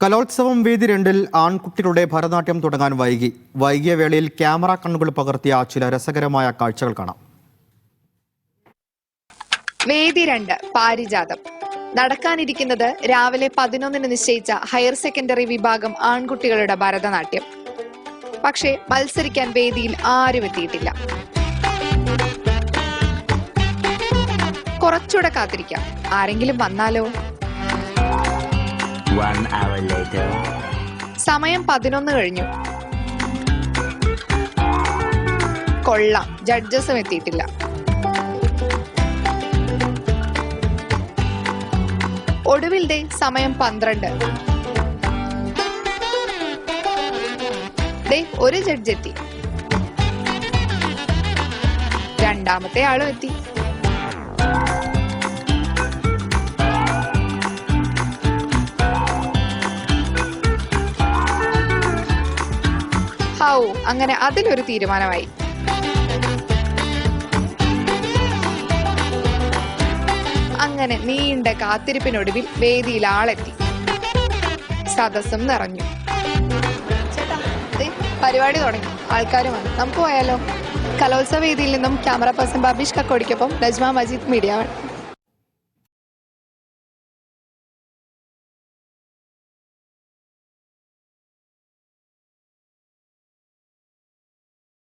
കലോത്സവം വേദി 2-ൽ ആൺകുട്ടികളുടെ ഭരതനാട്യം തുടങ്ങാൻ വൈകിയ വേളയിൽ ക്യാമറ കണ്ണുകൾ പകർത്തിയ ചില രസകരമായ കാഴ്ചകൾ കാണാം. വേദി 2 പാരിജാതം നടക്കാനിരിക്കുന്നത് രാവിലെ 11-ന് നിശ്ചയിച്ച ഹയർ സെക്കൻഡറി വിഭാഗം ആൺകുട്ടികളുടെ ഭരതനാട്യം. പക്ഷേ മത്സരിക്കാൻ വേദിയിൽ ആരും എത്തിയിട്ടില്ല. കുറച്ചുകൂടെ കാത്തിരിക്കാം, ആരെങ്കിലും വന്നാലോ. സമയം 11 കഴിഞ്ഞു. കൊള്ളാം, ജഡ്ജസും എത്തിയിട്ടില്ല. ഒടുവിൽ സമയം 12. ഒരു ജഡ്ജ് എത്തി, രണ്ടാമത്തെ ആളും എത്തി. അങ്ങനെ അതിലൊരു തീരുമാനമായി. അങ്ങനെ നീണ്ട കാത്തിരിപ്പിനൊടുവിൽ വേദിയിൽ ആളെത്തി. സദസ്സും നിറഞ്ഞു. ചേട്ടാ, പരിപാടി തുടങ്ങി, ആൾക്കാരും വന്നു. നമുക്ക് പോയാലോ? കലോത്സവ വേദിയിൽ നിന്നും ക്യാമറ പേഴ്സൺ ബബീഷ് കക്കോടിക്കൊപ്പം നജ്മ മജീദ്, മീഡിയ 1.